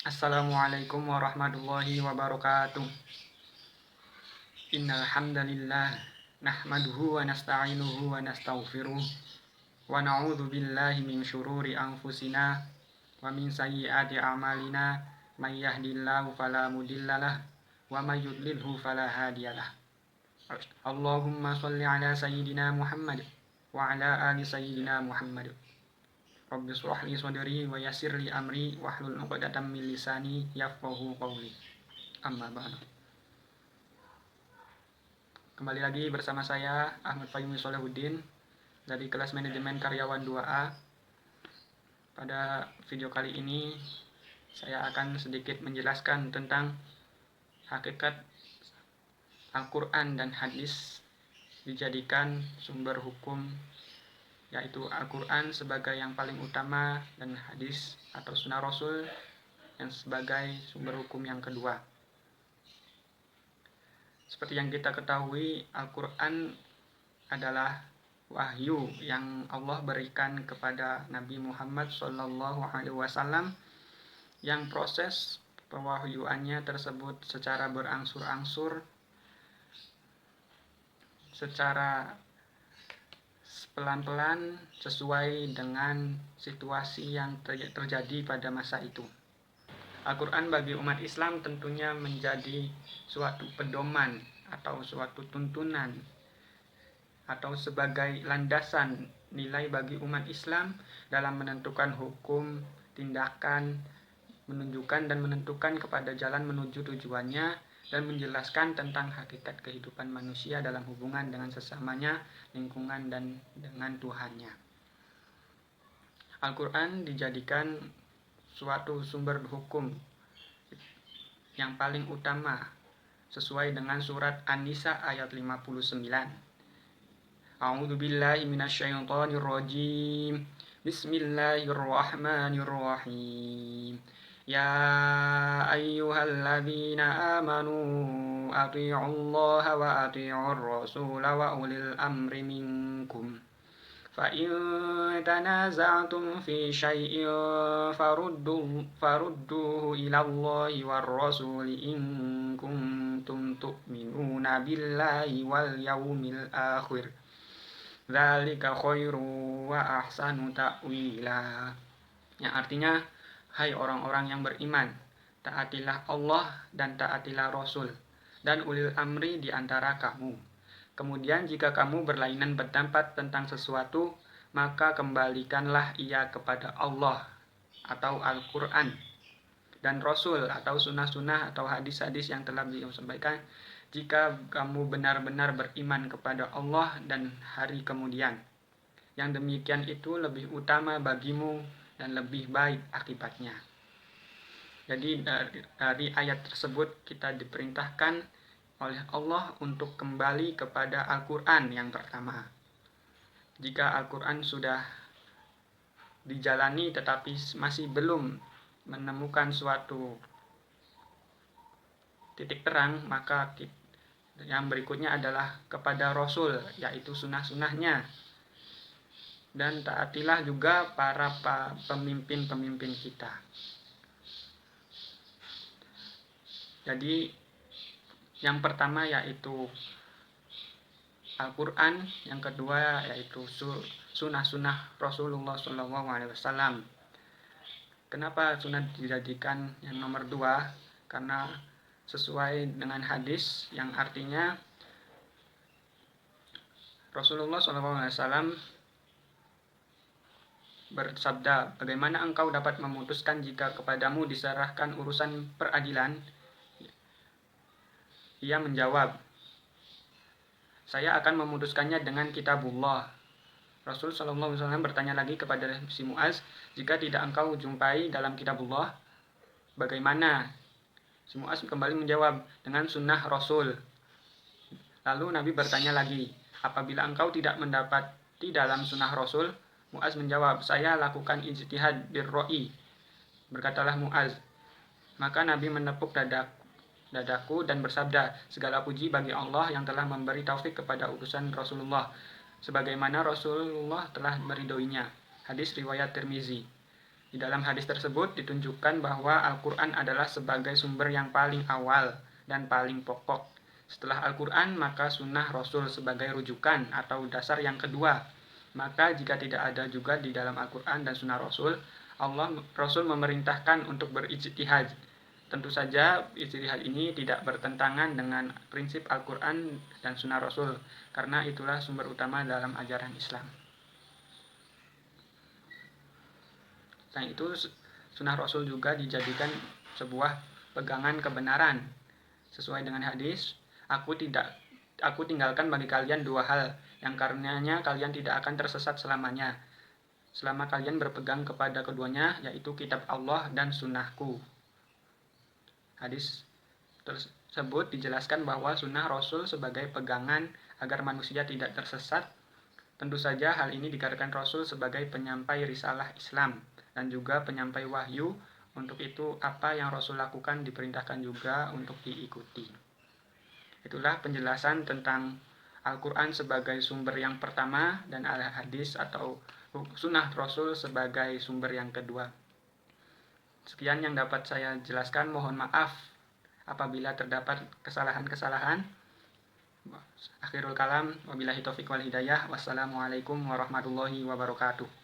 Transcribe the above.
Assalamualaikum warahmatullahi wabarakatuh. Innal hamdalillah nahmaduhu wa nasta'inuhu wa nastaghfiruh wa na'udzu billahi min syururi anfusina wa min sayyiati a'malina may yahdihillahu fala mudhillalah wa may yudlilhu fala hadiyalah. Allahumma shalli ala sayyidina Muhammad wa ala ali sayyidina Muhammad. Rabbi shrah li sadri wa yassir li amri wahlul 'uqdatam min lisani yafqahu qawli. Amma ba'du. Kembali lagi bersama saya Ahmad Fayumi Sholahuddin dari kelas manajemen karyawan 2A. Pada video kali ini saya akan sedikit menjelaskan tentang hakikat Al-Quran dan hadis dijadikan sumber hukum, yaitu Al-Quran sebagai yang paling utama dan hadis atau sunnah Rasul yang sebagai sumber hukum yang kedua. Seperti yang kita ketahui, Al-Quran adalah wahyu yang Allah berikan kepada Nabi Muhammad SAW, yang proses pewahyuannya tersebut secara berangsur-angsur, secara pelan-pelan sesuai dengan situasi yang terjadi pada masa itu. Al-Quran bagi umat Islam tentunya menjadi suatu pedoman atau suatu tuntunan atau sebagai landasan nilai bagi umat Islam dalam menentukan hukum, tindakan, menunjukkan dan menentukan kepada jalan menuju tujuannya, dan menjelaskan tentang hakikat kehidupan manusia dalam hubungan dengan sesamanya, lingkungan, dan dengan Tuhannya. Al-Quran dijadikan suatu sumber hukum yang paling utama sesuai dengan surat An-Nisa ayat 59. A'udzu billahi minasyaitonir rajim. Bismillahirrahmanirrahim. Ya ayyuhalladzina amanu athi'ullaha wa athi'ur rasula wa ulil amri minkum. فَإِن تَنَازَعْتُمْ فِي شَيْءٍ فَرُدُّوهُ إِلَى اللَّهِ وَالرَّسُولِ إِن كُنتُمْ تُؤْمِنُونَ بِاللَّهِ وَالْيَوْمِ الْآخِرِ ذَلِكَ خَيْرٌ وَأَحْسَنُ تَأْوِيلًا. Yang artinya, hai orang-orang yang beriman, taatilah Allah dan taatilah Rasul dan ulil amri di antara kamu. Kemudian jika kamu berlainan pendapat tentang sesuatu, maka kembalikanlah ia kepada Allah atau Al-Quran dan Rasul atau sunnah-sunnah atau hadis-hadis yang telah beliau sampaikan, jika kamu benar-benar beriman kepada Allah dan hari kemudian. Yang demikian itu lebih utama bagimu dan lebih baik akibatnya. Jadi dari ayat tersebut kita diperintahkan oleh Allah untuk kembali kepada Al-Quran yang pertama. Jika Al-Quran sudah dijalani tetapi masih belum menemukan suatu titik terang, maka yang berikutnya adalah kepada Rasul, yaitu sunnah-sunnahnya. Dan taatilah juga para pemimpin-pemimpin kita. Jadi yang pertama yaitu Al-Quran, yang kedua yaitu sunnah-sunnah Rasulullah SAW. Kenapa sunnah dijadikan yang nomor 2? Karena sesuai dengan hadis yang artinya Rasulullah SAW bersabda, bagaimana engkau dapat memutuskan jika kepadamu diserahkan urusan peradilan? Ia menjawab, saya akan memutuskannya dengan kitabullah. Rasul SAW bertanya lagi kepada si Mu'az, jika tidak engkau jumpai dalam kitabullah, bagaimana? Si Mu'az kembali menjawab, dengan sunnah Rasul. Lalu Nabi bertanya lagi, apabila engkau tidak mendapati dalam sunnah Rasul? Mu'az menjawab, saya lakukan ijtihad birro'i. Berkatalah Mu'az, maka Nabi menepuk dadaku dan bersabda, segala puji bagi Allah yang telah memberi taufik kepada utusan Rasulullah, sebagaimana Rasulullah telah meridhoinya. Hadis riwayat Tirmizi. Di dalam hadis tersebut ditunjukkan bahwa Al-Quran adalah sebagai sumber yang paling awal dan paling pokok. Setelah Al-Quran, maka sunnah Rasul sebagai rujukan atau dasar yang kedua. Maka jika tidak ada juga di dalam Al-Quran dan sunnah Rasul, Rasul memerintahkan untuk berijtihad. Tentu saja ijtihad ini tidak bertentangan dengan prinsip Al-Quran dan sunnah Rasul, karena itulah sumber utama dalam ajaran Islam. Selain itu, sunnah Rasul juga dijadikan sebuah pegangan kebenaran. Sesuai dengan hadis, aku tinggalkan bagi kalian dua hal, yang karenanya kalian tidak akan tersesat selamanya, selama kalian berpegang kepada keduanya, yaitu kitab Allah dan sunnahku. Hadis tersebut dijelaskan bahwa sunnah Rasul sebagai pegangan agar manusia tidak tersesat. Tentu saja hal ini dikarenakan Rasul sebagai penyampai risalah Islam dan juga penyampai wahyu. Untuk itu apa yang Rasul lakukan diperintahkan juga untuk diikuti. Itulah penjelasan tentang Al-Quran sebagai sumber yang pertama dan al-hadis atau sunnah Rasul sebagai sumber yang kedua. Sekian yang dapat saya jelaskan. Mohon maaf apabila terdapat kesalahan-kesalahan. Akhirul kalam, wabillahi taufiq wal hidayah. Wassalamualaikum warahmatullahi wabarakatuh.